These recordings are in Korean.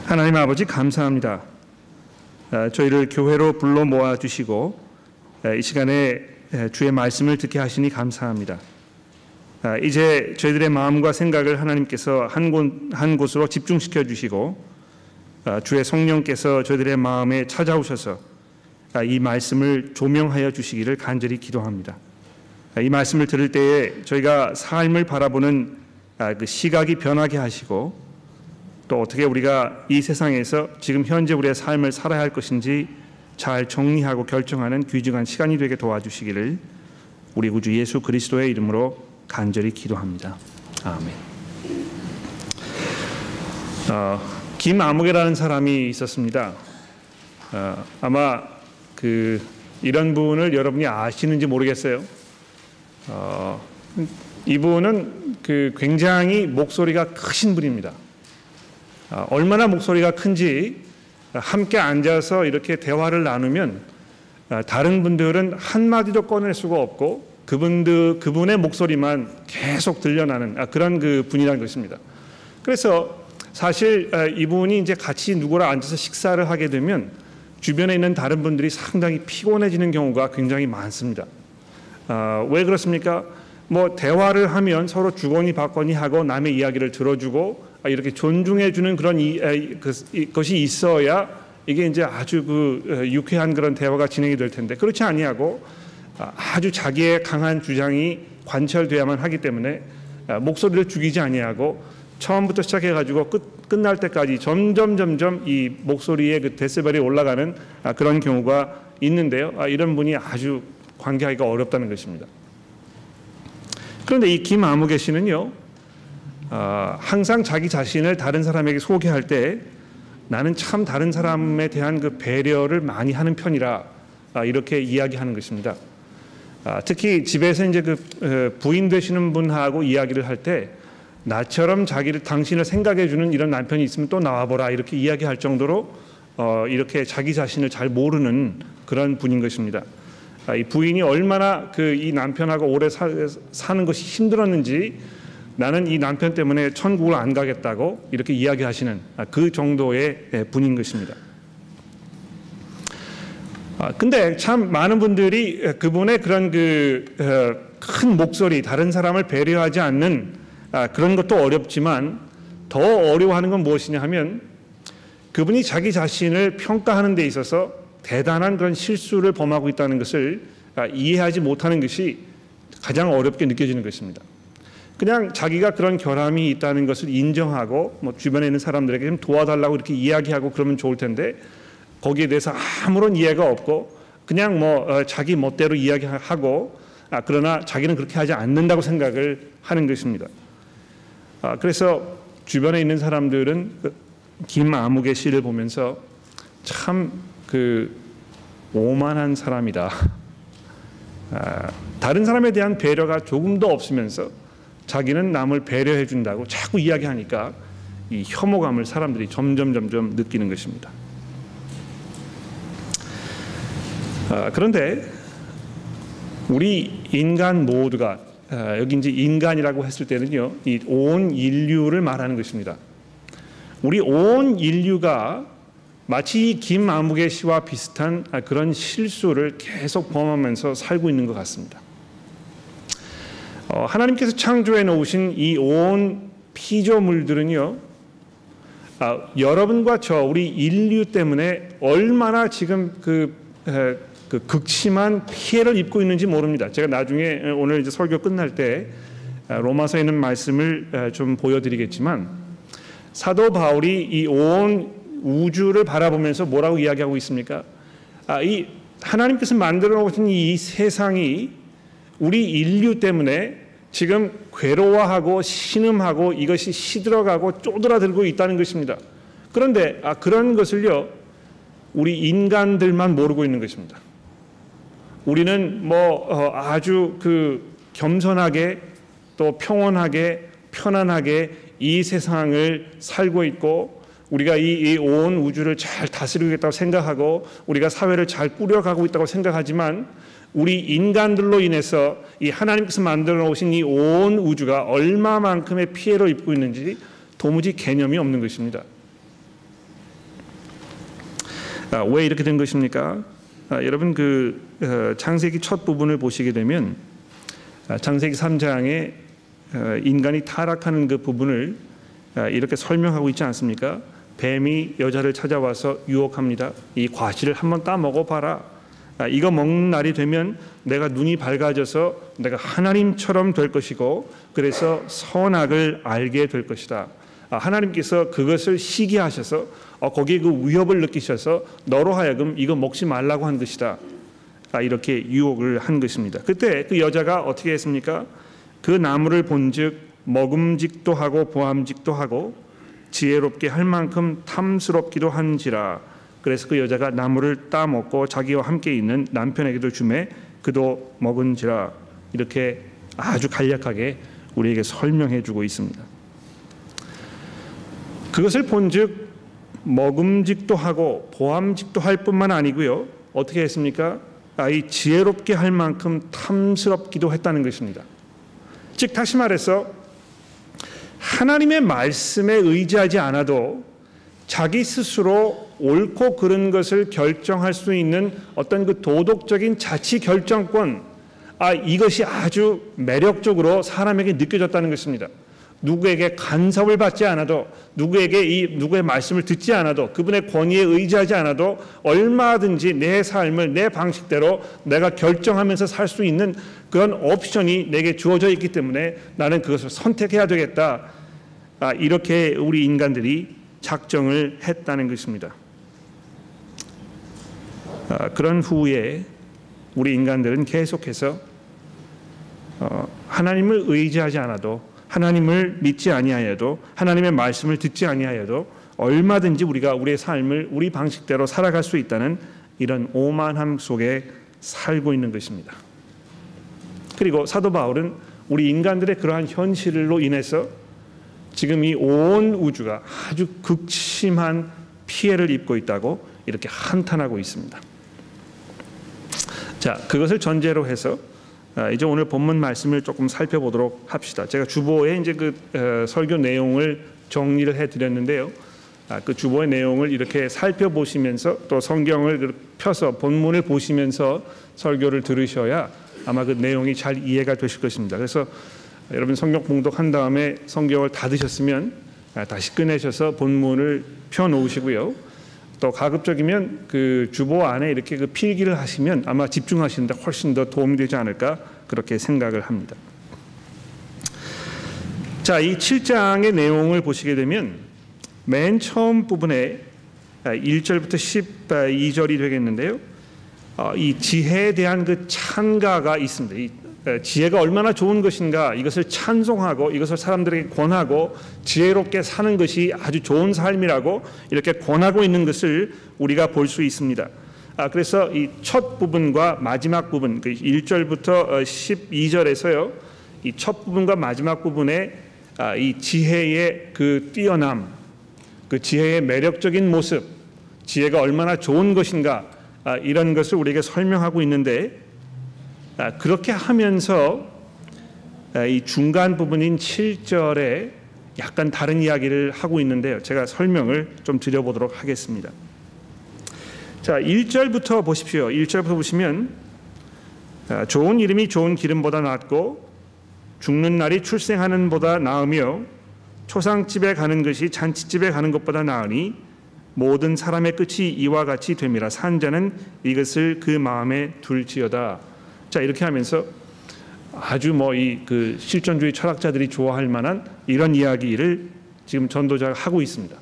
하나님 아버지 감사합니다. 저희를 교회로 불러 모아주시고 이 시간에 주의 말씀을 듣게 하시니 감사합니다. 이제 저희들의 마음과 생각을 하나님께서 한 곳으로 집중시켜 주시고 주의 성령께서 저희들의 마음에 찾아오셔서 이 말씀을 조명하여 주시기를 간절히 기도합니다. 이 말씀을 들을 때에 저희가 삶을 바라보는 그 시각이 변하게 하시고 또 어떻게 우리가 이 세상에서 지금 현재 우리의 삶을 살아야 할 것인지 잘 정리하고 결정하는 귀중한 시간이 되게 도와주시기를 우리 구주 예수 그리스도의 이름으로 간절히 기도합니다. 아멘. 김아무개라는 사람이 있었습니다. 아마 이런 분을 여러분이 아시는지 모르겠어요. 이분은 굉장히 목소리가 크신 분입니다. 얼마나 목소리가 큰지 함께 앉아서 이렇게 대화를 나누면 다른 분들은 한마디도 꺼낼 수가 없고 그분의 목소리만 계속 들려나는 그런 분이라는 것입니다. 그래서 사실 이분이 이제 같이 누구랑 앉아서 식사를 하게 되면 주변에 있는 다른 분들이 상당히 피곤해지는 경우가 굉장히 많습니다. 왜 그렇습니까? 대화를 하면 서로 주거니 받거니 하고 남의 이야기를 들어주고 이렇게 존중해주는 그런 것이 있어야 이게 이제 아주 유쾌한 그런 대화가 진행이 될 텐데 그렇지 아니하고 아주 자기의 강한 주장이 관철돼야만 하기 때문에 목소리를 죽이지 아니하고 처음부터 시작해가지고 끝날 때까지 점점 이 목소리의 데시벨이 올라가는 그런 경우가 있는데요. 이런 분이 아주 관계하기가 어렵다는 것입니다. 그런데 이 김아무개 씨는요, 항상 자기 자신을 다른 사람에게 소개할 때 나는 참 다른 사람에 대한 배려를 많이 하는 편이라 이렇게 이야기하는 것입니다. 특히 집에서 이제 부인 되시는 분하고 이야기를 할 때 나처럼 당신을 생각해 주는 이런 남편이 있으면 또 나와보라 이렇게 이야기할 정도로 이렇게 자기 자신을 잘 모르는 그런 분인 것입니다. 이 부인이 얼마나 이 남편하고 오래 사는 것이 힘들었는지 나는 이 남편 때문에 천국을 안 가겠다고 이렇게 이야기하시는 그 정도의 분인 것입니다. 근데 참 많은 분들이 그분의 그런 큰 목소리, 다른 사람을 배려하지 않는 그런 것도 어렵지만 더 어려워하는 건 무엇이냐 하면 그분이 자기 자신을 평가하는 데 있어서 대단한 그런 실수를 범하고 있다는 것을 이해하지 못하는 것이 가장 어렵게 느껴지는 것입니다. 그냥 자기가 그런 결함이 있다는 것을 인정하고 주변에 있는 사람들에게 좀 도와달라고 이렇게 이야기하고 그러면 좋을 텐데 거기에 대해서 아무런 이해가 없고 그냥 자기 멋대로 이야기하고 그러나 자기는 그렇게 하지 않는다고 생각을 하는 것입니다. 그래서 주변에 있는 사람들은 김아무개 씨를 보면서 참 오만한 사람이다. 다른 사람에 대한 배려가 조금도 없으면서 자기는 남을 배려해 준다고 자꾸 이야기하니까 이 혐오감을 사람들이 점점 느끼는 것입니다. 그런데 우리 인간 모두가 여기 이제 인간이라고 했을 때는요, 이 온 인류를 말하는 것입니다. 우리 온 인류가 마치 이 김아무개 씨와 비슷한 그런 실수를 계속 범하면서 살고 있는 것 같습니다. 하나님께서 창조해 놓으신 이 온 피조물들은요, 여러분과 우리 인류 때문에 얼마나 지금 극심한 피해를 입고 있는지 모릅니다. 제가 나중에 오늘 이제 설교 끝날 때 로마서에 있는 말씀을 좀 보여드리겠지만 사도 바울이 이 온 우주를 바라보면서 뭐라고 이야기하고 있습니까? 이 하나님께서 만들어 놓으신 이 세상이 우리 인류 때문에 지금 괴로워하고 신음하고 이것이 시들어가고 쪼드라들고 있다는 것입니다. 그런데 그런 것을요, 우리 인간들만 모르고 있는 것입니다. 우리는 아주 겸손하게 또 평온하게 편안하게 이 세상을 살고 있고 우리가 이 온 우주를 잘 다스리겠다고 생각하고 우리가 사회를 잘 꾸려가고 있다고 생각하지만 우리 인간들로 인해서 이 하나님께서 만들어 놓으신 이 온 우주가 얼마만큼의 피해를 입고 있는지 도무지 개념이 없는 것입니다. 왜 이렇게 된 것입니까? 여러분 창세기 첫 부분을 보시게 되면 창세기 3장에 인간이 타락하는 그 부분을 이렇게 설명하고 있지 않습니까? 뱀이 여자를 찾아와서 유혹합니다. 이 과실을 한번 따 먹어봐라. 이거 먹는 날이 되면 내가 눈이 밝아져서 내가 하나님처럼 될 것이고 그래서 선악을 알게 될 것이다. 하나님께서 그것을 시기하셔서 거기에 그 위협을 느끼셔서 너로 하여금 이거 먹지 말라고 한 것이다. 이렇게 유혹을 한 것입니다. 그때 그 여자가 어떻게 했습니까? 그 나무를 본즉 먹음직도 하고 보암직도 하고 지혜롭게 할 만큼 탐스럽기도 한지라. 그래서 그 여자가 나무를 따먹고 자기와 함께 있는 남편에게도 주매 그도 먹은지라. 이렇게 아주 간략하게 우리에게 설명해 주고 있습니다. 그것을 본즉 먹음직도 하고 보암직도 할 뿐만 아니고요. 어떻게 했습니까? 이 지혜롭게 할 만큼 탐스럽기도 했다는 것입니다. 즉 다시 말해서 하나님의 말씀에 의지하지 않아도 자기 스스로 옳고 그른 것을 결정할 수 있는 어떤 그 도덕적인 자치 결정권, 이것이 아주 매력적으로 사람에게 느껴졌다는 것입니다. 누구에게 간섭을 받지 않아도, 누구의 말씀을 듣지 않아도, 그분의 권위에 의지하지 않아도 얼마든지 내 삶을 내 방식대로 내가 결정하면서 살 수 있는 그런 옵션이 내게 주어져 있기 때문에 나는 그것을 선택해야 되겠다. 이렇게 우리 인간들이 작정을 했다는 것입니다. 그런 후에 우리 인간들은 계속해서 하나님을 의지하지 않아도, 하나님을 믿지 아니하여도, 하나님의 말씀을 듣지 아니하여도 얼마든지 우리가 우리의 삶을 우리 방식대로 살아갈 수 있다는 이런 오만함 속에 살고 있는 것입니다. 그리고 사도 바울은 우리 인간들의 그러한 현실로 인해서 지금 이 온 우주가 아주 극심한 피해를 입고 있다고 이렇게 한탄하고 있습니다. 자, 그것을 전제로 해서 이제 오늘 본문 말씀을 조금 살펴보도록 합시다. 제가 주보에 이제 설교 내용을 정리를 해드렸는데요. 그 주보의 내용을 이렇게 살펴보시면서 또 성경을 펴서 본문을 보시면서 설교를 들으셔야 아마 그 내용이 잘 이해가 되실 것입니다. 그래서 여러분 성경 봉독한 다음에 성경을 닫으셨으면 다시 꺼내셔서 본문을 펴놓으시고요. 또 가급적이면 그 주보 안에 이렇게 그 필기를 하시면 아마 집중하시는데 훨씬 더 도움이 되지 않을까 그렇게 생각을 합니다. 자, 이 7장의 내용을 보시게 되면 맨 처음 부분에 1절부터 12절이 되겠는데요. 이 지혜에 대한 그 찬가가 있습니다. 이 지혜가 얼마나 좋은 것인가, 이것을 찬송하고 이것을 사람들에게 권하고 지혜롭게 사는 것이 아주 좋은 삶이라고 이렇게 권하고 있는 것을 우리가 볼 수 있습니다. 그래서 이 첫 부분과 마지막 부분, 1절부터 12절에서요, 이 첫 부분과 마지막 부분에 이 지혜의 그 뛰어남, 그 지혜의 매력적인 모습, 지혜가 얼마나 좋은 것인가, 이런 것을 우리에게 설명하고 있는데, 그렇게 하면서 이 중간 부분인 7절에 약간 다른 이야기를 하고 있는데요. 제가 설명을 좀 드려보도록 하겠습니다. 자, 1절부터 보십시오. 1절부터 보시면 좋은 이름이 좋은 기름보다 낫고 죽는 날이 출생하는 보다 나으며 초상집에 가는 것이 잔치집에 가는 것보다 나으니 모든 사람의 끝이 이와 같이 됨이라. 산자는 이것을 그 마음에 둘지어다. 자, 이렇게 하면서 아주 그 실존주의 철학자들이 좋아할 만한 이런 이야기를 지금 전도자가 하고 있습니다.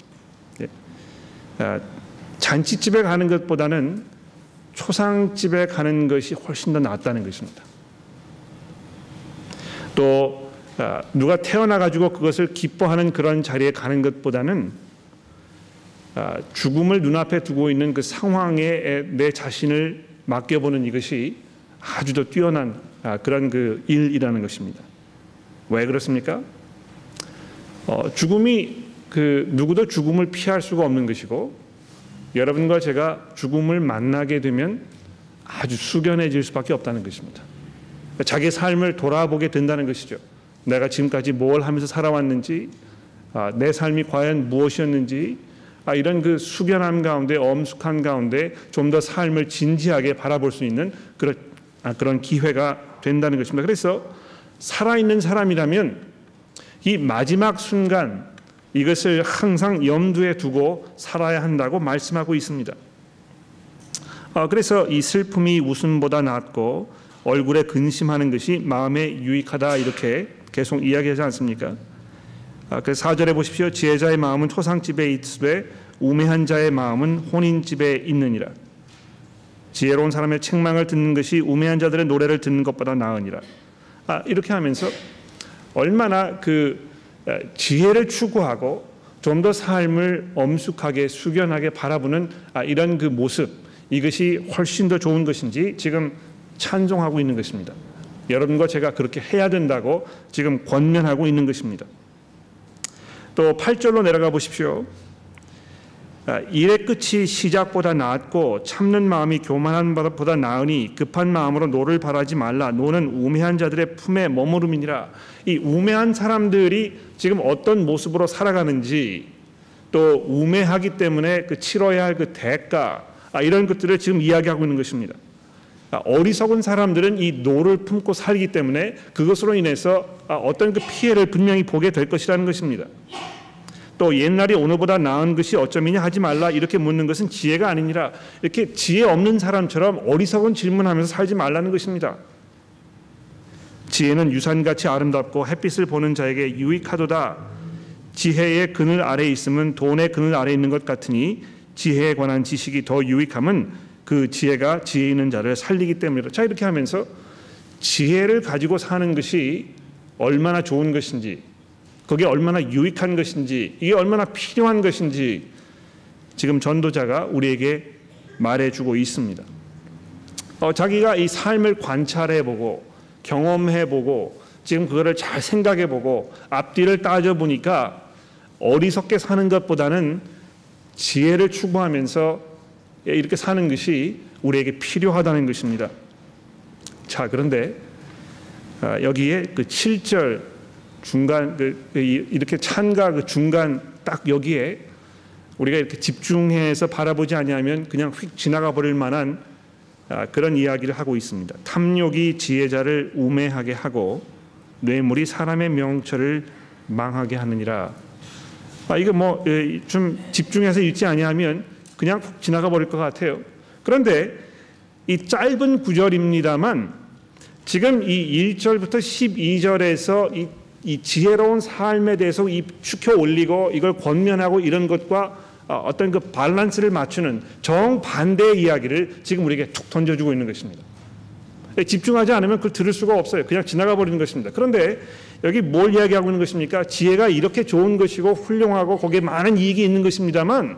잔치집에 가는 것보다는 초상집에 가는 것이 훨씬 더 낫다는 것입니다. 또 누가 태어나 가지고 그것을 기뻐하는 그런 자리에 가는 것보다는 죽음을 눈앞에 두고 있는 그 상황에 내 자신을 맡겨보는 이것이 아주 더 뛰어난 그런 그 일이라는 것입니다. 왜 그렇습니까? 죽음이 누구도 죽음을 피할 수가 없는 것이고, 여러분과 제가 죽음을 만나게 되면 아주 숙연해질 수밖에 없다는 것입니다. 자기 삶을 돌아보게 된다는 것이죠. 내가 지금까지 뭘 하면서 살아왔는지, 내 삶이 과연 무엇이었는지, 이런 그 숙연함 가운데, 엄숙한 가운데 좀 더 삶을 진지하게 바라볼 수 있는 그런 기회가 된다는 것입니다. 그래서 살아있는 사람이라면 이 마지막 순간 이것을 항상 염두에 두고 살아야 한다고 말씀하고 있습니다. 그래서 이 슬픔이 웃음보다 낫고 얼굴에 근심하는 것이 마음에 유익하다, 이렇게 계속 이야기하지 않습니까? 그래서 4절에 보십시오. 지혜자의 마음은 초상집에 있으되 우매한 자의 마음은 혼인집에 있느니라. 지혜로운 사람의 책망을 듣는 것이 우매한 자들의 노래를 듣는 것보다 나으니라. 이렇게 하면서 얼마나 그 지혜를 추구하고 좀 더 삶을 엄숙하게 숙연하게 바라보는 이런 그 모습, 이것이 훨씬 더 좋은 것인지 지금 찬송하고 있는 것입니다. 여러분과 제가 그렇게 해야 된다고 지금 권면하고 있는 것입니다. 또 8절로 내려가 보십시오. 일의 끝이 시작보다 낫고 참는 마음이 교만한 것보다 나으니 급한 마음으로 노를 바라지 말라. 노는 우매한 자들의 품에 머무름이니라. 이 우매한 사람들이 지금 어떤 모습으로 살아가는지, 또 우매하기 때문에 그 치러야 할 그 대가, 이런 것들을 지금 이야기하고 있는 것입니다. 어리석은 사람들은 이 노를 품고 살기 때문에 그것으로 인해서 어떤 그 피해를 분명히 보게 될 것이라는 것입니다. 또 옛날이 오늘보다 나은 것이 어쩌미냐 하지 말라, 이렇게 묻는 것은 지혜가 아니니라. 이렇게 지혜 없는 사람처럼 어리석은 질문하면서 살지 말라는 것입니다. 지혜는 유산같이 아름답고 햇빛을 보는 자에게 유익하도다. 지혜의 그늘 아래에 있으면 돈의 그늘 아래에 있는 것 같으니 지혜에 관한 지식이 더 유익함은 그 지혜가 지혜 있는 자를 살리기 때문이다. 자, 이렇게 하면서 지혜를 가지고 사는 것이 얼마나 좋은 것인지, 그게 얼마나 유익한 것인지, 이게 얼마나 필요한 것인지 지금 전도자가 우리에게 말해주고 있습니다. 자기가 이 삶을 관찰해보고 경험해보고 지금 그거를 잘 생각해보고 앞뒤를 따져보니까 어리석게 사는 것보다는 지혜를 추구하면서 이렇게 사는 것이 우리에게 필요하다는 것입니다. 자, 그런데 여기에 그 7절 중간 이렇게 찬가 그 중간 딱 여기에 우리가 이렇게 집중해서 바라보지 아니하면 그냥 휙 지나가 버릴 만한 그런 이야기를 하고 있습니다. 탐욕이 지혜자를 우매하게 하고 뇌물이 사람의 명철을 망하게 하느니라. 이거 뭐 좀 집중해서 읽지 아니하면 그냥 훅 지나가 버릴 것 같아요. 그런데 이 짧은 구절입니다만 지금 이 1절부터 12절에서 이 지혜로운 삶에 대해서 축혀 올리고 이걸 권면하고 이런 것과 어떤 그 밸런스를 맞추는 정반대의 이야기를 지금 우리에게 툭 던져주고 있는 것입니다. 집중하지 않으면 그걸 들을 수가 없어요. 그냥 지나가 버리는 것입니다. 그런데 여기 뭘 이야기하고 있는 것입니까? 지혜가 이렇게 좋은 것이고 훌륭하고 거기에 많은 이익이 있는 것입니다만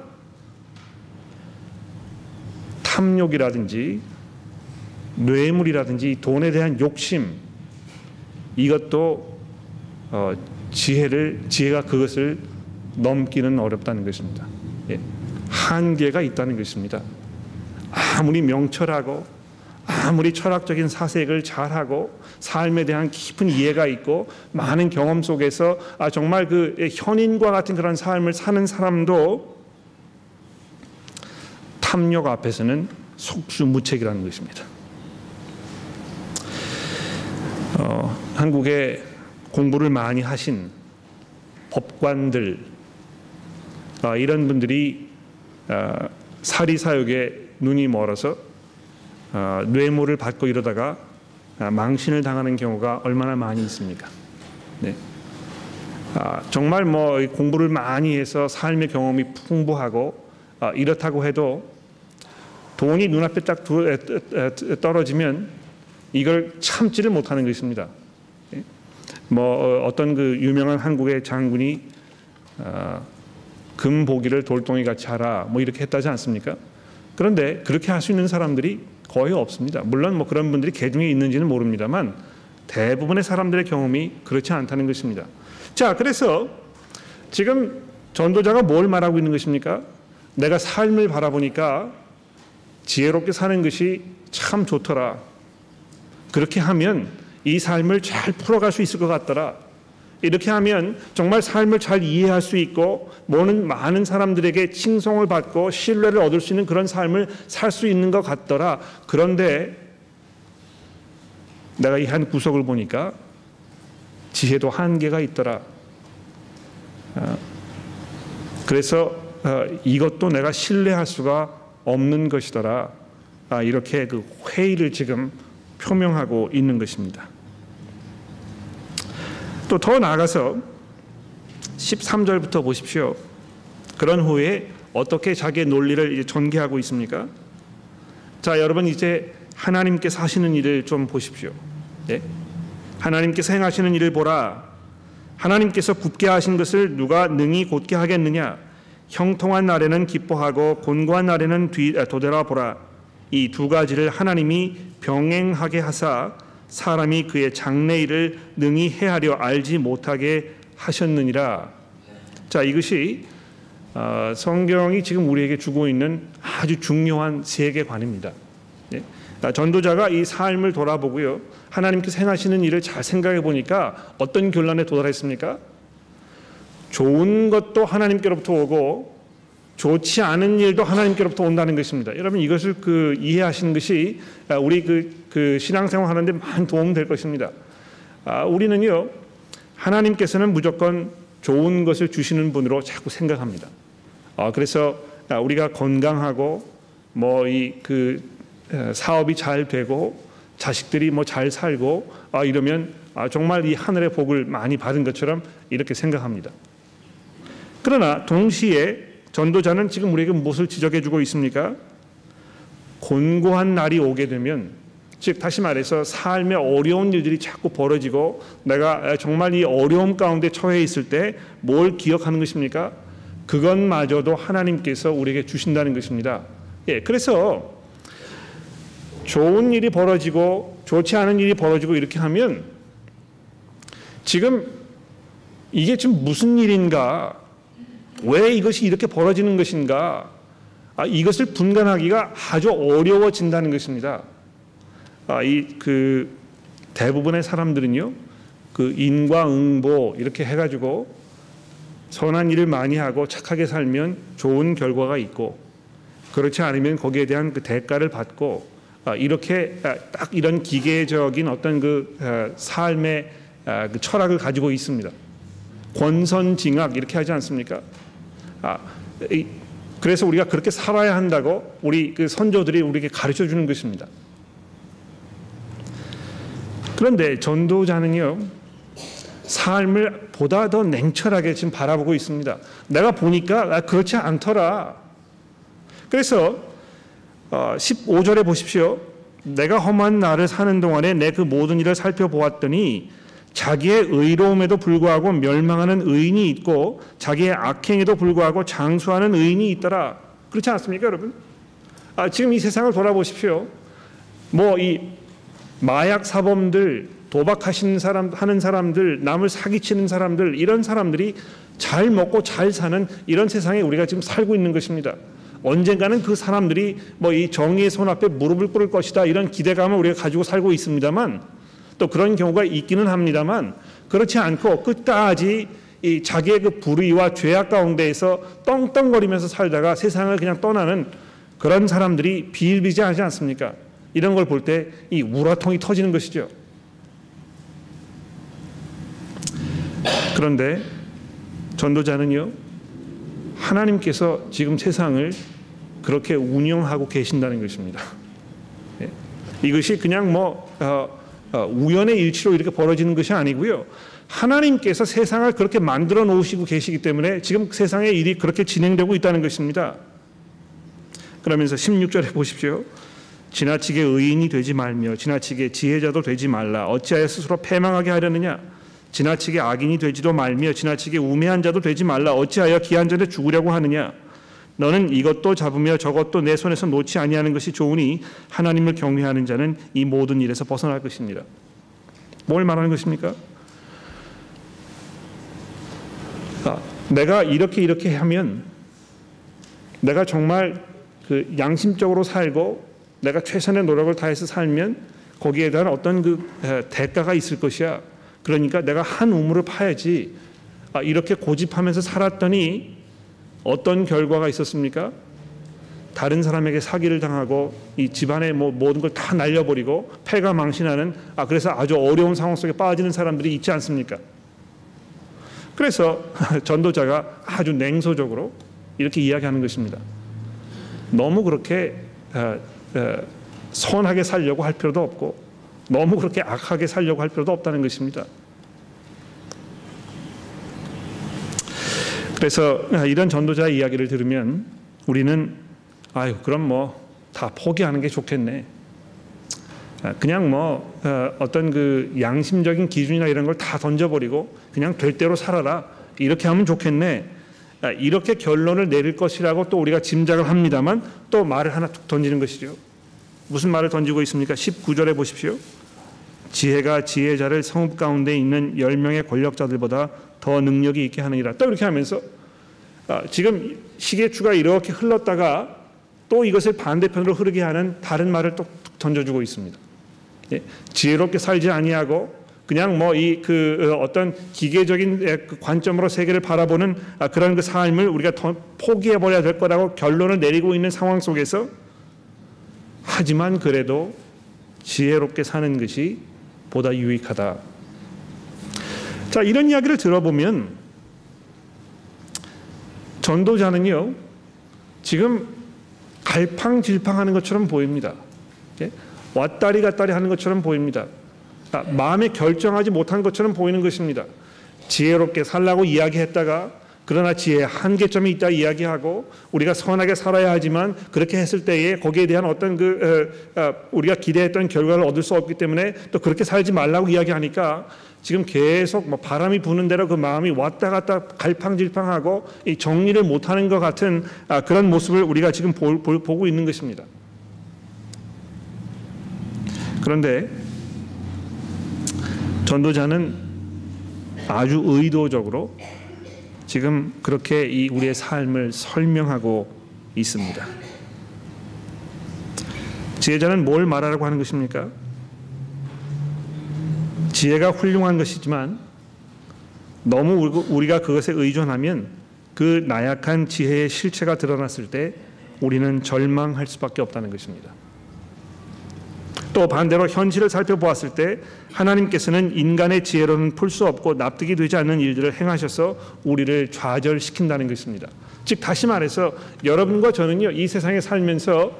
탐욕이라든지 뇌물이라든지 돈에 대한 욕심, 이것도 지혜가 그것을 넘기는 어렵다는 것입니다. 한계가 있다는 것입니다. 아무리 명철하고 아무리 철학적인 사색을 잘하고 삶에 대한 깊은 이해가 있고 많은 경험 속에서 정말 그 현인과 같은 그런 삶을 사는 사람도 탐욕 앞에서는 속수무책이라는 것입니다. 한국에 공부를 많이 하신 법관들, 이런 분들이 사리사욕에 눈이 멀어서 뇌물을 받고 이러다가 망신을 당하는 경우가 얼마나 많이 있습니까? 네. 정말 뭐 공부를 많이 해서 삶의 경험이 풍부하고 이렇다고 해도 돈이 눈앞에 딱 떨어지면 이걸 참지를 못하는 것입니다. 뭐 어떤 그 유명한 한국의 장군이 금보기를 돌덩이 같이 하라 뭐 이렇게 했다지 않습니까? 그런데 그렇게 할 수 있는 사람들이 거의 없습니다. 물론 뭐 그런 분들이 개중에 있는지는 모릅니다만 대부분의 사람들의 경험이 그렇지 않다는 것입니다. 자, 그래서 지금 전도자가 뭘 말하고 있는 것입니까? 내가 삶을 바라보니까 지혜롭게 사는 것이 참 좋더라. 그렇게 하면 이 삶을 잘 풀어갈 수 있을 것 같더라. 이렇게 하면 정말 삶을 잘 이해할 수 있고 많은 사람들에게 칭송을 받고 신뢰를 얻을 수 있는 그런 삶을 살 수 있는 것 같더라. 그런데 내가 이 한 구석을 보니까 지혜도 한계가 있더라. 그래서 이것도 내가 신뢰할 수가 없는 것이더라. 이렇게 그 회의를 지금 표명하고 있는 것입니다. 또 더 나아가서 13절부터 보십시오. 그런 후에 어떻게 자기의 논리를 이제 전개하고 있습니까? 자, 여러분 이제 하나님께서 하시는 일을 좀 보십시오. 네? 하나님께서 행하시는 일을 보라. 하나님께서 굽게 하신 것을 누가 능히 곧게 하겠느냐? 형통한 날에는 기뻐하고 곤고한 날에는 도되라보라. 이 두 가지를 하나님이 병행하게 하사 사람이 그의 장래일을 능히 헤아려 알지 못하게 하셨느니라. 자, 이것이 성경이 지금 우리에게 주고 있는 아주 중요한 세계관입니다. 예? 전도자가 이 삶을 돌아보고요, 하나님께서 행하시는 일을 잘 생각해 보니까 어떤 결론에 도달했습니까? 좋은 것도 하나님께로부터 오고 좋지 않은 일도 하나님께로부터 온다는 것입니다. 여러분 이것을 이해하시는 것이 우리 그 신앙생활 하는데 많은 도움 될 것입니다. 우리는요, 하나님께서는 무조건 좋은 것을 주시는 분으로 자꾸 생각합니다. 그래서 우리가 건강하고 사업이 잘 되고 자식들이 잘 살고 이러면 정말 이 하늘의 복을 많이 받은 것처럼 이렇게 생각합니다. 그러나 동시에 전도자는 지금 우리에게 무엇을 지적해 주고 있습니까? 곤고한 날이 오게 되면, 즉 다시 말해서 삶의 어려운 일들이 자꾸 벌어지고 내가 정말 이 어려움 가운데 처해 있을 때 뭘 기억하는 것입니까? 그것마저도 하나님께서 우리에게 주신다는 것입니다. 예, 그래서 좋은 일이 벌어지고 좋지 않은 일이 벌어지고 이렇게 하면 지금 이게 지금 무슨 일인가? 왜 이것이 이렇게 벌어지는 것인가? 이것을 분간하기가 아주 어려워진다는 것입니다. 대부분의 사람들은요, 인과응보 이렇게 해가지고 선한 일을 많이 하고 착하게 살면 좋은 결과가 있고, 그렇지 않으면 거기에 대한 대가를 받고, 이렇게 딱 이런 기계적인 어떤 삶의 철학을 가지고 있습니다. 권선징악 이렇게 하지 않습니까? 그래서 우리가 그렇게 살아야 한다고 우리 선조들이 우리에게 가르쳐 주는 것입니다. 그런데 전도자는요, 삶을 보다 더 냉철하게 지금 바라보고 있습니다. 내가 보니까 그렇지 않더라. 그래서 15절에 보십시오. 내가 험한 날을 사는 동안에 내 그 모든 일을 살펴보았더니 자기의 의로움에도 불구하고 멸망하는 의인이 있고 자기의 악행에도 불구하고 장수하는 의인이 있더라. 그렇지 않습니까, 여러분? 지금 이 세상을 돌아보십시오. 이 마약 사범들, 도박하시는 하는 사람들, 남을 사기치는 사람들, 이런 사람들이 잘 먹고 잘 사는 이런 세상에 우리가 지금 살고 있는 것입니다. 언젠가는 그 사람들이 이 정의의 손 앞에 무릎을 꿇을 것이다, 이런 기대감을 우리가 가지고 살고 있습니다만, 또 그런 경우가 있기는 합니다만, 그렇지 않고 끝까지 자기의 불의와 죄악 가운데에서 떵떵거리면서 살다가 세상을 그냥 떠나는 그런 사람들이 비일비재하지 않습니까? 이런 걸 볼 때 이 우라통이 터지는 것이죠. 그런데 전도자는요, 하나님께서 지금 세상을 그렇게 운영하고 계신다는 것입니다. 이것이 그냥 우연의 일치로 이렇게 벌어지는 것이 아니고요, 하나님께서 세상을 그렇게 만들어 놓으시고 계시기 때문에 지금 세상의 일이 그렇게 진행되고 있다는 것입니다. 그러면서 16절에 보십시오. 지나치게 의인이 되지 말며 지나치게 지혜자도 되지 말라. 어찌하여 스스로 패망하게 하려느냐? 지나치게 악인이 되지도 말며 지나치게 우매한 자도 되지 말라. 어찌하여 기한 전에 죽으려고 하느냐? 너는 이것도 잡으며 저것도 내 손에서 놓지 아니하는 것이 좋으니 하나님을 경외하는 자는 이 모든 일에서 벗어날 것입니다. 뭘 말하는 것입니까? 내가 이렇게 하면, 내가 정말 양심적으로 살고 내가 최선의 노력을 다해서 살면 거기에 대한 어떤 대가가 있을 것이야. 그러니까 내가 한 우물을 파야지. 이렇게 고집하면서 살았더니 어떤 결과가 있었습니까? 다른 사람에게 사기를 당하고 이 집안의 모든 걸 다 날려버리고 패가 망신하는 그래서 아주 어려운 상황 속에 빠지는 사람들이 있지 않습니까? 그래서 전도자가 아주 냉소적으로 이렇게 이야기하는 것입니다. 너무 그렇게 선하게 살려고 할 필요도 없고 너무 그렇게 악하게 살려고 할 필요도 없다는 것입니다. 그래서 이런 전도자의 이야기를 들으면 우리는 그럼 다 포기하는 게 좋겠네. 그냥 어떤 그 양심적인 기준이나 이런 걸 다 던져버리고 그냥 될 대로 살아라. 이렇게 하면 좋겠네. 이렇게 결론을 내릴 것이라고 또 우리가 짐작을 합니다만 또 말을 하나 툭 던지는 것이죠. 무슨 말을 던지고 있습니까? 19절에 보십시오. 지혜가 지혜자를 성읍 가운데 있는 10명의 권력자들보다 더 능력이 있게 하느니라. 또 이렇게 하면서 지금 시계추가 이렇게 흘렀다가 또 이것을 반대편으로 흐르게 하는 다른 말을 또 던져주고 있습니다. 지혜롭게 살지 아니하고 그냥 어떤 기계적인 관점으로 세계를 바라보는 그런 그 삶을 우리가 포기해 버려야 될 거라고 결론을 내리고 있는 상황 속에서 하지만 그래도 지혜롭게 사는 것이 보다 유익하다. 자, 이런 이야기를 들어보면 전도자는요 지금 갈팡질팡하는 것처럼 보입니다. 왔다리 갔다리 하는 것처럼 보입니다. 마음에 결정하지 못한 것처럼 보이는 것입니다. 지혜롭게 살라고 이야기했다가 그러나 지혜의 한계점이 있다 이야기하고 우리가 선하게 살아야 하지만 그렇게 했을 때에 거기에 대한 어떤 우리가 기대했던 결과를 얻을 수 없기 때문에 또 그렇게 살지 말라고 이야기하니까 지금 계속 바람이 부는 대로 그 마음이 왔다 갔다 갈팡질팡하고 이 정리를 못하는 것 같은 그런 모습을 우리가 지금 보고 있는 것입니다. 그런데 전도자는 아주 의도적으로 지금 그렇게 우리의 삶을 설명하고 있습니다. 지혜자는 뭘 말하라고 하는 것입니까? 지혜가 훌륭한 것이지만 너무 우리가 그것에 의존하면 그 나약한 지혜의 실체가 드러났을 때 우리는 절망할 수밖에 없다는 것입니다. 또 반대로 현실을 살펴보았을 때 하나님께서는 인간의 지혜로는 풀 수 없고 납득이 되지 않는 일들을 행하셔서 우리를 좌절시킨다는 것입니다. 즉 다시 말해서 여러분과 저는요 이 세상에 살면서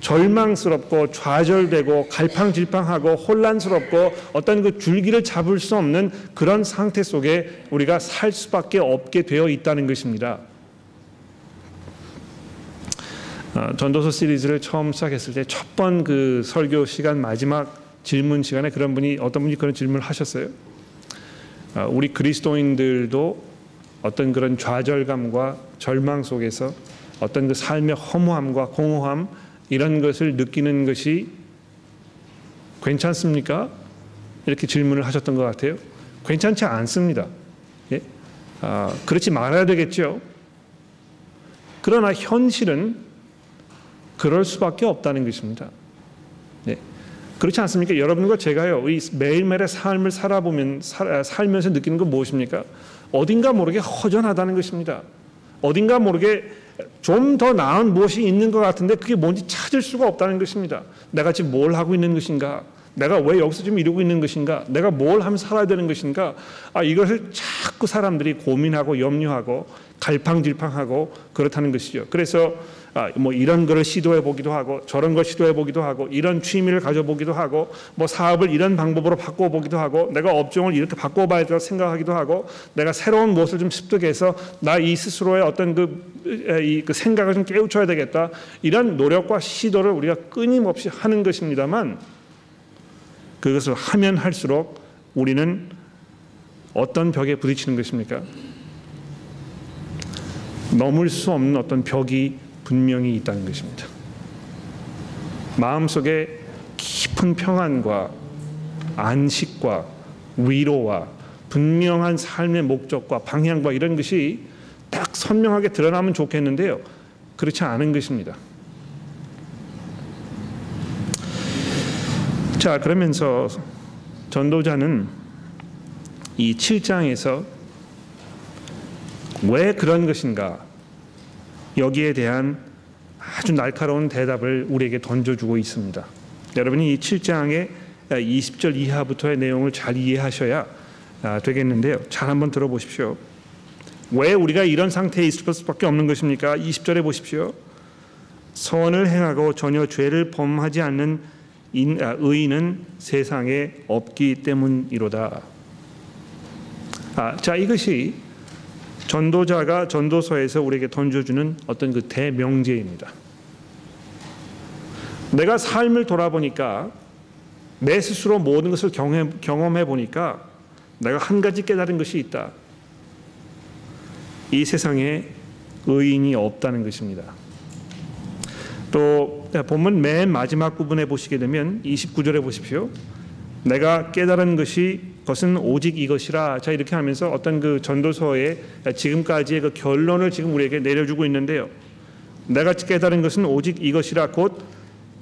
절망스럽고 좌절되고 갈팡질팡하고 혼란스럽고 어떤 그 줄기를 잡을 수 없는 그런 상태 속에 우리가 살 수밖에 없게 되어 있다는 것입니다. 전도서 시리즈를 처음 시작했을 때 첫 번 그 설교 시간 마지막 질문 시간에 어떤 분이 그런 질문을 하셨어요. 우리 그리스도인들도 어떤 그런 좌절감과 절망 속에서 어떤 그 삶의 허무함과 공허함 이런 것을 느끼는 것이 괜찮습니까? 이렇게 질문을 하셨던 것 같아요. 괜찮지 않습니다. 그렇지 말아야 되겠죠. 그러나 현실은 그럴 수밖에 없다는 것입니다. 그렇지 않습니까? 여러분과 제가요, 이 매일매일의 삶을 살면서 느끼는 건 무엇입니까? 어딘가 모르게 허전하다는 것입니다. 어딘가 모르게 좀 더 나은 무엇이 있는 것 같은데 그게 뭔지 찾을 수가 없다는 것입니다. 내가 지금 뭘 하고 있는 것인가? 내가 왜 여기서 지금 이러고 있는 것인가? 내가 뭘 하면 살아야 되는 것인가? 이것을 자꾸 사람들이 고민하고 염려하고 갈팡질팡하고 그렇다는 것이죠. 그래서 이런 거를 시도해 보기도 하고 저런 걸 시도해 보기도 하고 이런 취미를 가져보기도 하고 사업을 이런 방법으로 바꿔 보기도 하고 내가 업종을 이렇게 바꿔 봐야 된다고 생각하기도 하고 내가 새로운 무엇을 좀 습득해서 나 이 스스로의 어떤 그 생각을 좀 깨우쳐야 되겠다. 이런 노력과 시도를 우리가 끊임없이 하는 것입니다만 그것을 하면 할수록 우리는 어떤 벽에 부딪히는 것입니까? 넘을 수 없는 어떤 벽이 분명히 있다는 것입니다. 마음속에 깊은 평안과 안식과 위로와 분명한 삶의 목적과 방향과 이런 것이 딱 선명하게 드러나면 좋겠는데요. 그렇지 않은 것입니다. 자, 그러면서 전도자는 이 7장에서 왜 그런 것인가, 여기에 대한 아주 날카로운 대답을 우리에게 던져주고 있습니다. 여러분이 이 7장의 20절 이하부터의 내용을 잘 이해하셔야 되겠는데요. 잘 한번 들어보십시오. 왜 우리가 이런 상태에 있을 수밖에 없는 것입니까? 20절에 보십시오. 선을 행하고 전혀 죄를 범하지 않는 의인은 세상에 없기 때문이로다. 자, 이것이 전도자가 전도서에서 우리에게 던져주는 어떤 그 대명제입니다. 내가 삶을 돌아보니까, 내 스스로 모든 것을 경험해 보니까 내가 한 가지 깨달은 것이 있다. 이 세상에 의인이 없다는 것입니다. 또 본문 맨 마지막 부분에 보시게 되면 29절에 보십시오. 내가 깨달은 것은 오직 이것이라. 자, 이렇게 하면서 어떤 그 전도서의 지금까지의 그 결론을 지금 우리에게 내려주고 있는데요. 내가 깨달은 것은 오직 이것이라. 곧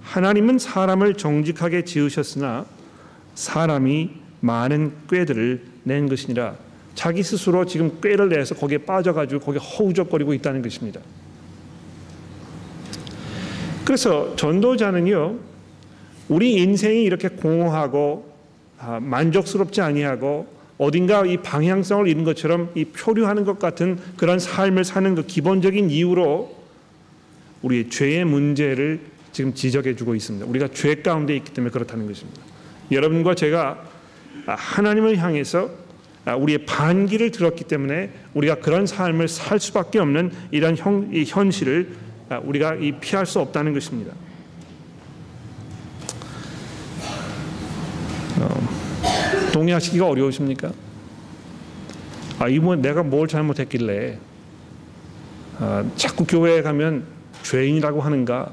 하나님은 사람을 정직하게 지으셨으나 사람이 많은 꾀들을 낸 것이니라. 자기 스스로 지금 꾀를 내서 거기에 빠져가지고 거기에 허우적거리고 있다는 것입니다. 그래서 전도자는요, 우리 인생이 이렇게 공허하고 만족스럽지 아니하고 어딘가 이 방향성을 잃은 것처럼 이 표류하는 것 같은 그런 삶을 사는 그 기본적인 이유로 우리의 죄의 문제를 지금 지적해주고 있습니다. 우리가 죄 가운데 있기 때문에 그렇다는 것입니다. 여러분과 제가 하나님을 향해서 우리의 반기를 들었기 때문에 우리가 그런 삶을 살 수밖에 없는 이런 이 현실을 우리가 피할 수 없다는 것입니다. 동의하시기가 어려우십니까? 이거 내가 뭘 잘못했길래 자꾸 교회에 가면 죄인이라고 하는가?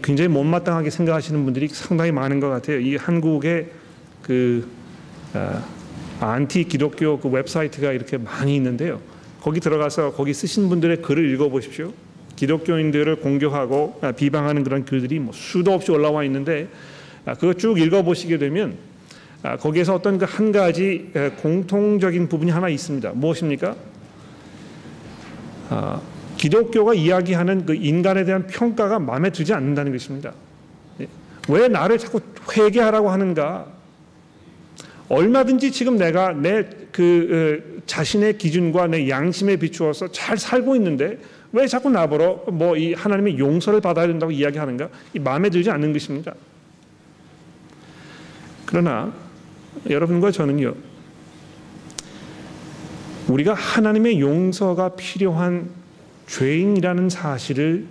굉장히 못마땅하게 생각하시는 분들이 상당히 많은 것 같아요. 이 한국의 그 안티 기독교 그 웹사이트가 이렇게 많이 있는데요. 거기 들어가서 거기 쓰신 분들의 글을 읽어보십시오. 기독교인들을 공격하고 비방하는 그런 글들이 수도 없이 올라와 있는데, 그거 쭉 읽어보시게 되면 거기에서 어떤 그 한 가지 공통적인 부분이 하나 있습니다. 무엇입니까? 기독교가 이야기하는 그 인간에 대한 평가가 마음에 들지 않는다는 것입니다. 왜 나를 자꾸 회개하라고 하는가? 얼마든지 지금 내가 내 자신의 기준과 내 양심에 비추어서 잘 살고 있는데 왜 자꾸 나보러 이 하나님의 용서를 받아야 된다고 이야기하는가? 이 마음에 들지 않는 것입니다. 그러나 여러분과 저는요, 우리가 하나님의 용서가 필요한 죄인이라는 사실을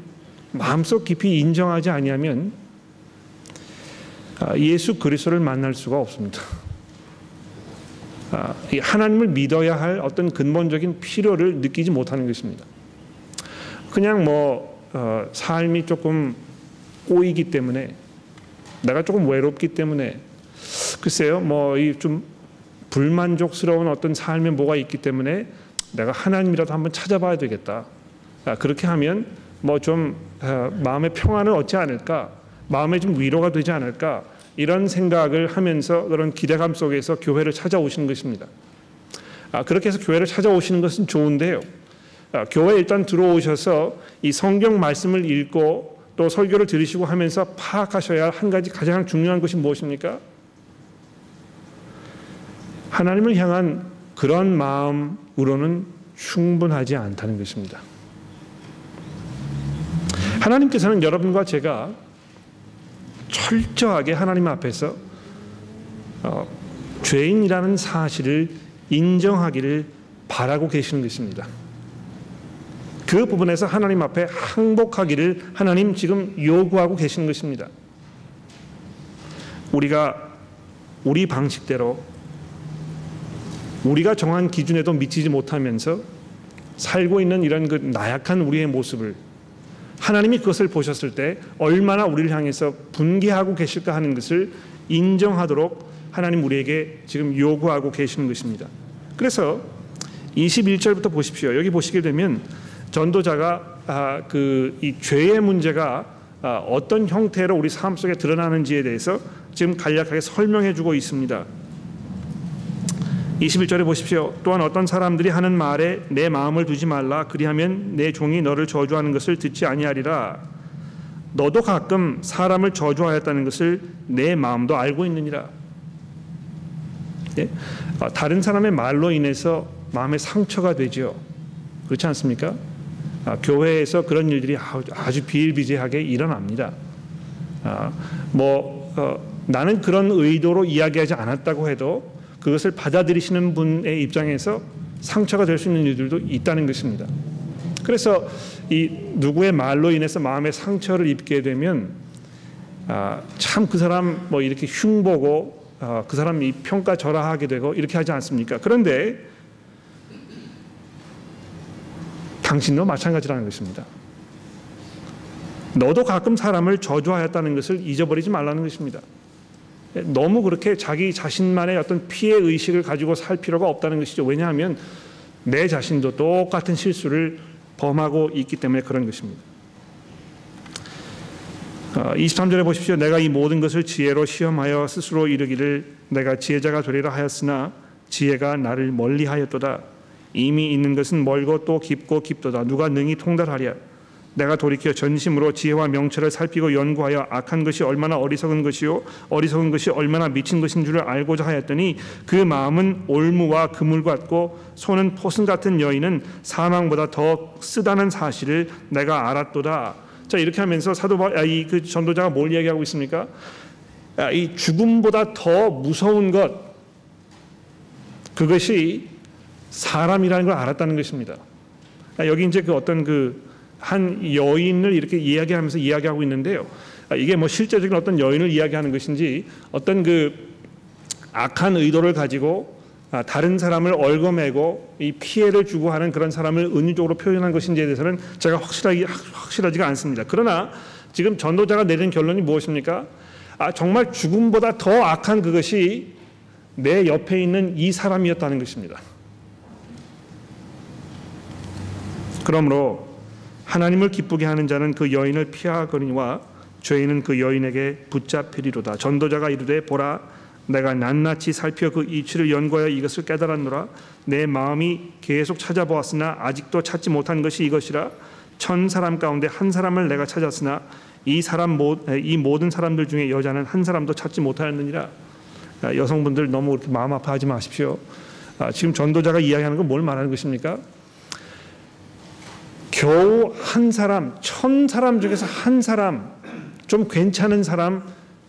마음속 깊이 인정하지 아니하면 예수 그리스도를 만날 수가 없습니다. 하나님을 믿어야 할 어떤 근본적인 필요를 느끼지 못하는 것입니다. 그냥 삶이 조금 꼬이기 때문에, 내가 조금 외롭기 때문에, 글쎄요, 이 좀 불만족스러운 어떤 삶에 뭐가 있기 때문에 내가 하나님이라도 한번 찾아봐야 되겠다. 그렇게 하면 좀 마음의 평안을 얻지 않을까, 마음에 좀 위로가 되지 않을까, 이런 생각을 하면서 그런 기대감 속에서 교회를 찾아오시는 것입니다. 그렇게 해서 교회를 찾아오시는 것은 좋은데요. 교회에 일단 들어오셔서 이 성경 말씀을 읽고 또 설교를 들으시고 하면서 파악하셔야 할 한 가지 가장 중요한 것이 무엇입니까? 하나님을 향한 그런 마음으로는 충분하지 않다는 것입니다. 하나님께서는 여러분과 제가 철저하게 하나님 앞에서 죄인이라는 사실을 인정하기를 바라고 계시는 것입니다. 그 부분에서 하나님 앞에 항복하기를 하나님 지금 요구하고 계시는 것입니다. 우리가 우리 방식대로 우리가 정한 기준에도 미치지 못하면서 살고 있는 이런 그 나약한 우리의 모습을 하나님이 그것을 보셨을 때 얼마나 우리를 향해서 분개하고 계실까 하는 것을 인정하도록 하나님 우리에게 지금 요구하고 계시는 것입니다. 그래서 21절부터 보십시오. 여기 보시게 되면 전도자가 이 죄의 문제가 어떤 형태로 우리 삶 속에 드러나는지에 대해서 지금 간략하게 설명해 주고 있습니다. 21절에 보십시오. 또한 어떤 사람들이 하는 말에 내 마음을 두지 말라. 그리하면 내 종이 너를 저주하는 것을 듣지 아니하리라. 너도 가끔 사람을 저주하였다는 것을 내 마음도 알고 있느니라. 예? 다른 사람의 말로 인해서 마음에 상처가 되죠. 그렇지 않습니까? 교회에서 그런 일들이 아주 비일비재하게 일어납니다. 나는 그런 의도로 이야기하지 않았다고 해도 그것을 받아들이시는 분의 입장에서 상처가 될 수 있는 일들도 있다는 것입니다. 그래서 이 누구의 말로 인해서 마음에 상처를 입게 되면 참 그 사람 이렇게 흉보고 그 사람이 평가절하하게 되고 이렇게 하지 않습니까? 그런데 당신도 마찬가지라는 것입니다. 너도 가끔 사람을 저주하였다는 것을 잊어버리지 말라는 것입니다. 너무 그렇게 자기 자신만의 어떤 피해 의식을 가지고 살 필요가 없다는 것이죠. 왜냐하면 내 자신도 똑같은 실수를 범하고 있기 때문에 그런 것입니다. 23절에 보십시오. 내가 이 모든 것을 지혜로 시험하여 스스로 이르기를 내가 지혜자가 되리라 하였으나 지혜가 나를 멀리하였도다. 이미 있는 것은 멀고 또 깊고 깊도다. 누가 능히 통달하랴. 내가 돌이켜 전심으로 지혜와 명철을 살피고 연구하여 악한 것이 얼마나 어리석은 것이요 어리석은 것이 얼마나 미친 것인 줄을 알고자 하였더니 그 마음은 올무와 그물 같고 손은 포승 같은 여인은 사망보다 더 쓰다는 사실을 내가 알았도다. 자, 이렇게 하면서 그 전도자가 뭘 이야기하고 있습니까? 이 죽음보다 더 무서운 것, 그것이 사람이라는 걸 알았다는 것입니다. 여기 이제 한 여인을 이렇게 이야기하고 있는데요. 이게 실제적인 어떤 여인을 이야기하는 것인지 어떤 악한 의도를 가지고 다른 사람을 얽어매고 이 피해를 주고 하는 그런 사람을 은유적으로 표현한 것인지에 대해서는 제가 확실하지가 않습니다. 그러나 지금 전도자가 내린 결론이 무엇입니까? 정말 죽음보다 더 악한 그것이 내 옆에 있는 이 사람이었다는 것입니다. 그러므로 하나님을 기쁘게 하는 자는 그 여인을 피하거니와 죄인은 그 여인에게 붙잡히리로다. 전도자가 이르되 보라 내가 낱낱이 살펴 그 이치를 연구하여 이것을 깨달았노라. 내 마음이 계속 찾아보았으나 아직도 찾지 못한 것이 이것이라. 1000사람 가운데 한 사람을 내가 찾았으나 이 모든 사람들 중에 여자는 한 사람도 찾지 못하였느니라. 여성분들 너무 그렇게 마음 아파하지 마십시오. 지금 전도자가 이야기하는 건 뭘 말하는 것입니까? 겨우 한 사람, 1000사람 중에서 한 사람, 좀 괜찮은 사람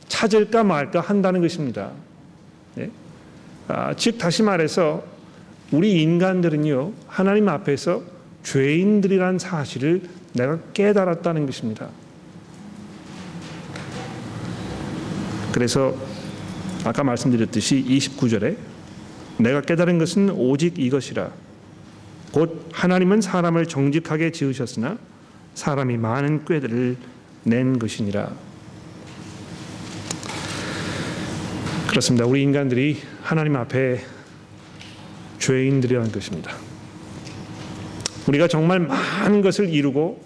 찾을까 말까 한다는 것입니다. 네? 즉 다시 말해서 우리 인간들은요 하나님 앞에서 죄인들이라는 사실을 내가 깨달았다는 것입니다. 그래서 아까 말씀드렸듯이 29절에 내가 깨달은 것은 오직 이것이라. 곧 하나님은 사람을 정직하게 지으셨으나 사람이 많은 꾀들을 낸 것이니라. 그렇습니다. 우리 인간들이 하나님 앞에 죄인들이라는 것입니다. 우리가 정말 많은 것을 이루고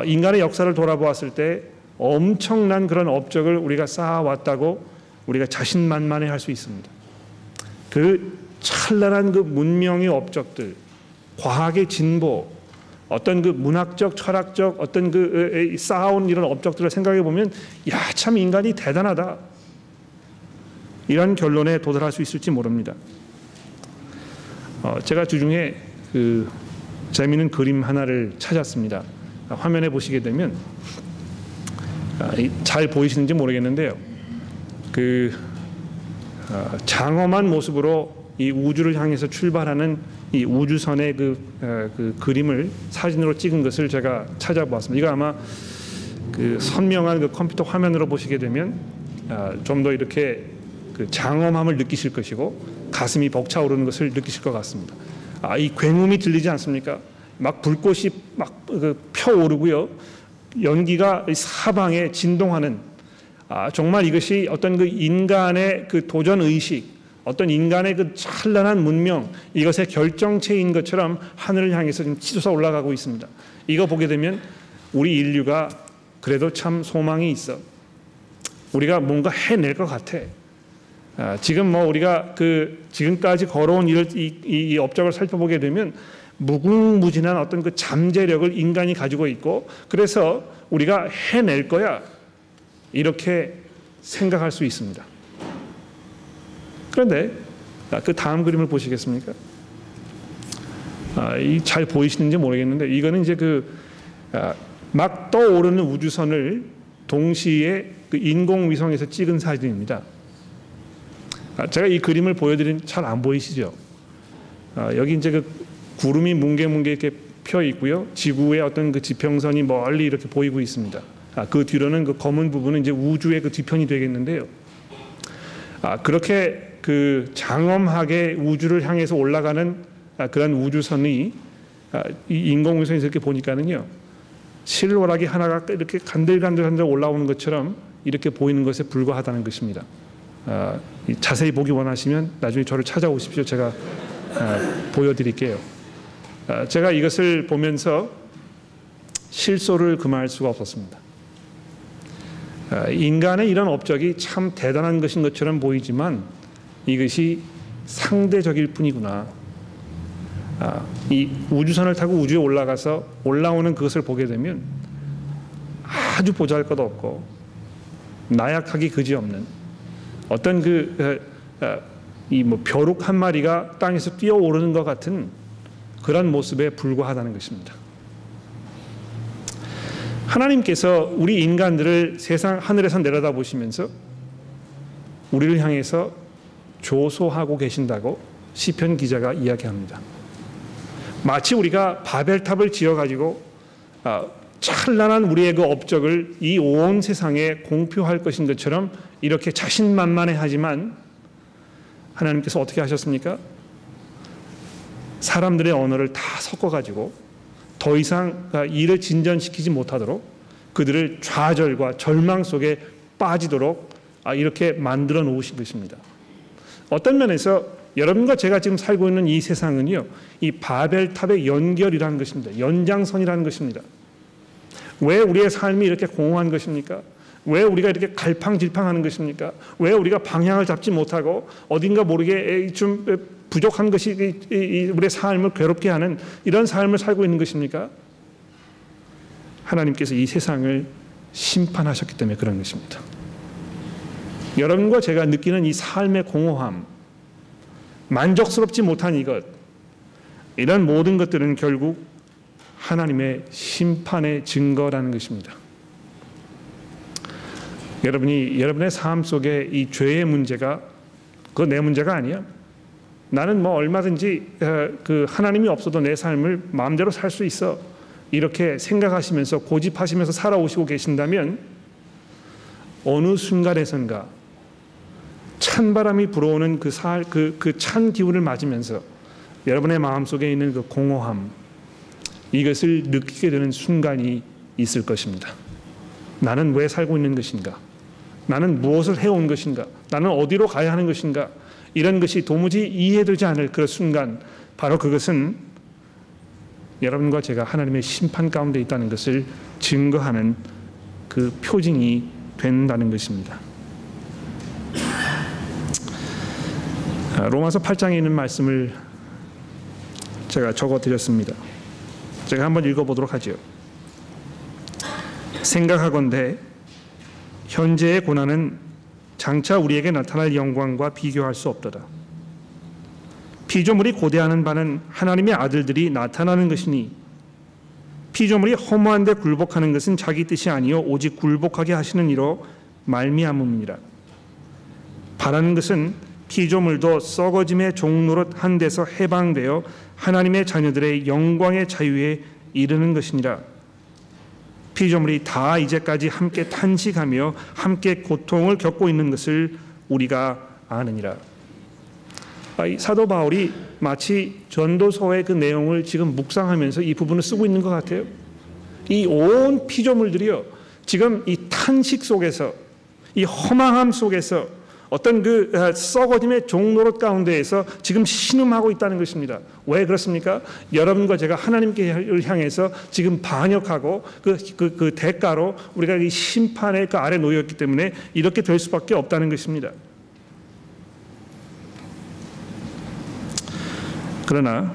인간의 역사를 돌아보았을 때 엄청난 그런 업적을 우리가 쌓아왔다고 우리가 자신만만해할 수 있습니다. 그 찬란한 그 문명의 업적들, 과학의 진보, 어떤 그 문학적, 철학적 어떤 그 쌓아온 이런 업적들을 생각해 보면 참 인간이 대단하다. 이런 결론에 도달할 수 있을지 모릅니다. 제가 주중에 재미있는 그림 하나를 찾았습니다. 화면에 보시게 되면 잘 보이시는지 모르겠는데요. 장엄한 모습으로 이 우주를 향해서 출발하는 이 우주선의 그 그림을 사진으로 찍은 것을 제가 찾아보았습니다. 이거 아마 선명한 그 컴퓨터 화면으로 보시게 되면 좀 더 이렇게 그 장엄함을 느끼실 것이고 가슴이 벅차오르는 것을 느끼실 것 같습니다. 이 굉음이 들리지 않습니까? 막 불꽃이 막 펴오르고요. 연기가 사방에 진동하는 정말 이것이 어떤 그 인간의 그 도전 의식, 어떤 인간의 그 찬란한 문명, 이것의 결정체인 것처럼 하늘을 향해서 지금 치솟아 올라가고 있습니다. 이거 보게 되면 우리 인류가 그래도 참 소망이 있어. 우리가 뭔가 해낼 것 같아. 지금 뭐 우리가 지금까지 걸어온 이 업적을 살펴보게 되면 무궁무진한 어떤 그 잠재력을 인간이 가지고 있고, 그래서 우리가 해낼 거야 이렇게 생각할 수 있습니다. 그런데 그 다음 그림을 보시겠습니까? 잘 보이시는지 모르겠는데, 이거는 이제 막 떠오르는 우주선을 동시에 그 인공위성에서 찍은 사진입니다. 제가 이 그림을 보여드린 잘 안 보이시죠? 여기 이제 구름이 뭉게뭉게 이렇게 펴 있고요. 지구의 어떤 그 지평선이 멀리 이렇게 보이고 있습니다. 그 뒤로는 그 검은 부분은 이제 우주의 그 뒤편이 되겠는데요. 그렇게 장엄하게 우주를 향해서 올라가는 그런 우주선이 이 인공위성에서 이렇게 보니까는요, 실오라기 하나가 이렇게 간들간들 올라오는 것처럼 이렇게 보이는 것에 불과하다는 것입니다. 자세히 보기 원하시면 나중에 저를 찾아오십시오. 제가 보여드릴게요. 제가 이것을 보면서 실소를 금할 수가 없었습니다. 인간의 이런 업적이 참 대단한 것인 것처럼 보이지만 이것이 상대적일 뿐이구나. 이 우주선을 타고 우주에 올라가서 올라오는 그것을 보게 되면 아주 보잘것없고 나약하기 그지없는 어떤 벼룩 한 마리가 땅에서 뛰어오르는 것 같은 그런 모습에 불과하다는 것입니다. 하나님께서 우리 인간들을 세상 하늘에서 내려다보시면서 우리를 향해서 조소하고 계신다고 시편 기자가 이야기합니다. 마치 우리가 바벨탑을 지어가지고 찬란한 우리의 그 업적을 이 온 세상에 공표할 것인 것처럼 이렇게 자신만만해하지만, 하나님께서 어떻게 하셨습니까? 사람들의 언어를 다 섞어가지고 더 이상 일을 진전시키지 못하도록 그들을 좌절과 절망 속에 빠지도록 이렇게 만들어 놓으신 것입니다. 어떤 면에서 여러분과 제가 지금 살고 있는 이 세상은요, 이 바벨탑의 연결이라는 것입니다. 연장선이라는 것입니다. 왜 우리의 삶이 이렇게 공허한 것입니까? 왜 우리가 이렇게 갈팡질팡하는 것입니까? 왜 우리가 방향을 잡지 못하고 어딘가 모르게 좀 부족한 것이 우리의 삶을 괴롭게 하는 이런 삶을 살고 있는 것입니까? 하나님께서 이 세상을 심판하셨기 때문에 그런 것입니다. 여러분과 제가 느끼는 이 삶의 공허함, 만족스럽지 못한 이런 모든 것들은 결국 하나님의 심판의 증거라는 것입니다. 여러분의 삶 속에 이 죄의 문제가 그거 내 문제가 아니야. 나는 뭐 얼마든지 하나님이 없어도 내 삶을 마음대로 살 수 있어. 이렇게 생각하시면서 고집하시면서 살아오시고 계신다면 어느 순간에선가 찬바람이 불어오는 그 찬 기운을 맞으면서 여러분의 마음속에 있는 그 공허함, 이것을 느끼게 되는 순간이 있을 것입니다. 나는 왜 살고 있는 것인가? 나는 무엇을 해온 것인가? 나는 어디로 가야 하는 것인가? 이런 것이 도무지 이해되지 않을 그 순간, 바로 그것은 여러분과 제가 하나님의 심판 가운데 있다는 것을 증거하는 그 표징이 된다는 것입니다. 로마서 8장에 있는 말씀을 제가 적어드렸습니다. 제가 한번 읽어보도록 하죠. 생각하건대 현재의 고난은 장차 우리에게 나타날 영광과 비교할 수 없도다. 피조물이 고대하는 바는 하나님의 아들들이 나타나는 것이니 피조물이 허무한 데 굴복하는 것은 자기 뜻이 아니요 오직 굴복하게 하시는 이로 말미암음이니라. 바라는 것은 피조물도 썩어짐의 종노릇 한 데서 해방되어 하나님의 자녀들의 영광의 자유에 이르는 것이니라. 피조물이 다 이제까지 함께 탄식하며 함께 고통을 겪고 있는 것을 우리가 아느니라. 이 사도 바울이 마치 전도서의 그 내용을 지금 묵상하면서 이 부분을 쓰고 있는 것 같아요. 이 온 피조물들이요, 지금 이 탄식 속에서, 이 허망함 속에서 어떤 그 썩어짐의 종노릇 가운데에서 지금 신음하고 있다는 것입니다. 왜 그렇습니까? 여러분과 제가 하나님께 향해서 지금 반역하고 그 대가로 우리가 이 심판의 그 아래 놓였기 때문에 이렇게 될 수밖에 없다는 것입니다. 그러나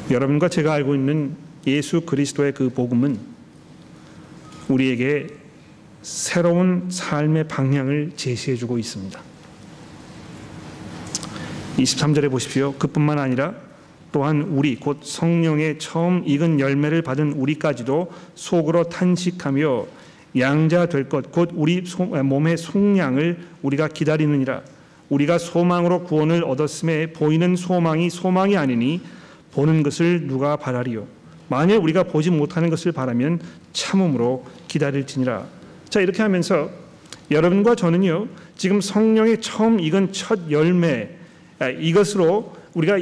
여러분과 제가 알고 있는 예수 그리스도의 그 복음은 우리에게 새로운 삶의 방향을 제시해주고 있습니다. 23절에 보십시오. 그뿐만 아니라 또한 우리 곧 성령의 처음 익은 열매를 받은 우리까지도 속으로 탄식하며 양자 될 것 곧 우리 몸의 속량을 우리가 기다리느니라. 우리가 소망으로 구원을 얻었음에 보이는 소망이 아니니 보는 것을 누가 바라리요. 만일 우리가 보지 못하는 것을 바라면 참음으로 기다릴지니라. 자, 이렇게 하면서 여러분과 저는요 지금 성령의 처음 익은 첫 열매, 이것으로 우리가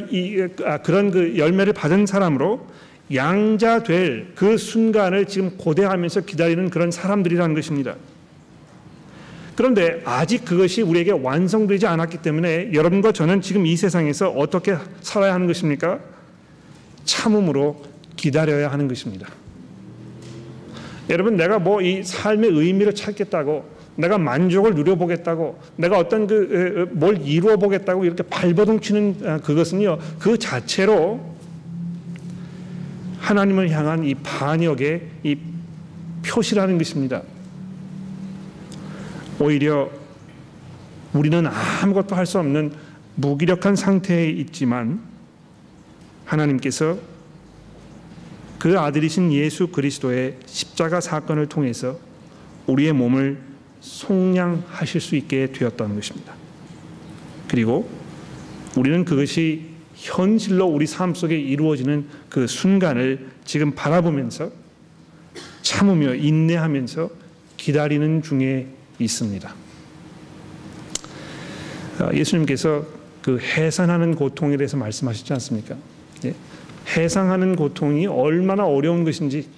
그런 그 열매를 받은 사람으로 양자 될 그 순간을 지금 고대하면서 기다리는 그런 사람들이라는 것입니다. 그런데 아직 그것이 우리에게 완성되지 않았기 때문에 여러분과 저는 지금 이 세상에서 어떻게 살아야 하는 것입니까? 참음으로 기다려야 하는 것입니다. 여러분, 내가 뭐 이 삶의 의미를 찾겠다고, 내가 만족을 누려보겠다고, 내가 어떤 뭘 이루어보겠다고 이렇게 발버둥 치는 그것은요, 그 자체로 하나님을 향한 이 반역의 이 표시라는 것입니다. 오히려 우리는 아무것도 할 수 없는 무기력한 상태에 있지만 하나님께서 그 아들이신 예수 그리스도의 십자가 사건을 통해서 우리의 몸을 속량하실 수 있게 되었다는 것입니다. 그리고 우리는 그것이 현실로 우리 삶 속에 이루어지는 그 순간을 지금 바라보면서 참으며 인내하면서 기다리는 중에 있습니다. 예수님께서 그 해산하는 고통에 대해서 말씀하시지 않습니까? 해상하는 고통이 얼마나 어려운 것인지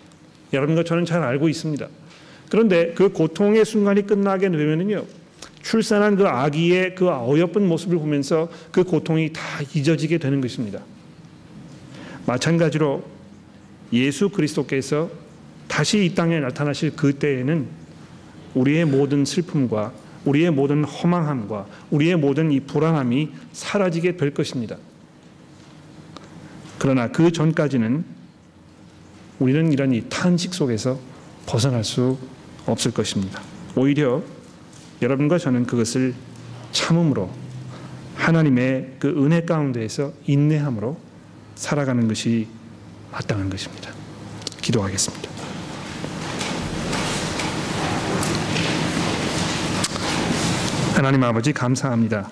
여러분과 저는 잘 알고 있습니다. 그런데 그 고통의 순간이 끝나게 되면요, 출산한 그 아기의 그 어여쁜 모습을 보면서 그 고통이 다 잊어지게 되는 것입니다. 마찬가지로 예수 그리스도께서 다시 이 땅에 나타나실 그때에는 우리의 모든 슬픔과 우리의 모든 허망함과 우리의 모든 이 불안함이 사라지게 될 것입니다. 그러나 그 전까지는 우리는 이런 이 탄식 속에서 벗어날 수 없을 것입니다. 오히려 여러분과 저는 그것을 참음으로 하나님의 그 은혜 가운데에서 인내함으로 살아가는 것이 마땅한 것입니다. 기도하겠습니다. 하나님 아버지, 감사합니다.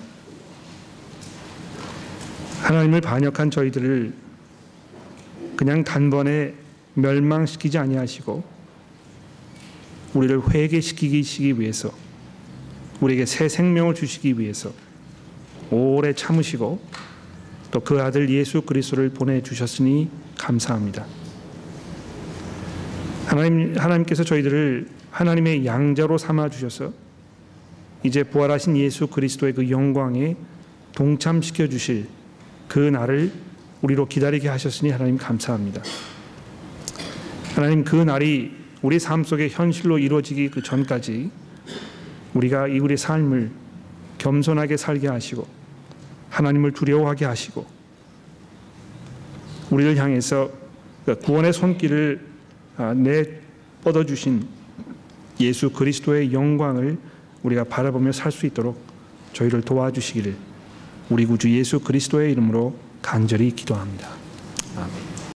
하나님을 반역한 저희들을 그냥 단번에 멸망시키지 아니하시고 우리를 회개시키기 위해서, 우리에게 새 생명을 주시기 위해서 오래 참으시고 또 그 아들 예수 그리스도를 보내주셨으니 감사합니다. 하나님께서 저희들을 하나님의 양자로 삼아주셔서 이제 부활하신 예수 그리스도의 그 영광에 동참시켜 주실 그 날을 우리로 기다리게 하셨으니 하나님 감사합니다. 하나님, 그 날이 우리 삶 속에 현실로 이루어지기 그 전까지 우리가 이 우리의 삶을 겸손하게 살게 하시고 하나님을 두려워하게 하시고 우리를 향해서 구원의 손길을 내뻗어 주신 예수 그리스도의 영광을 우리가 바라보며 살 수 있도록 저희를 도와주시기를 우리 구주 예수 그리스도의 이름으로 간절히 기도합니다.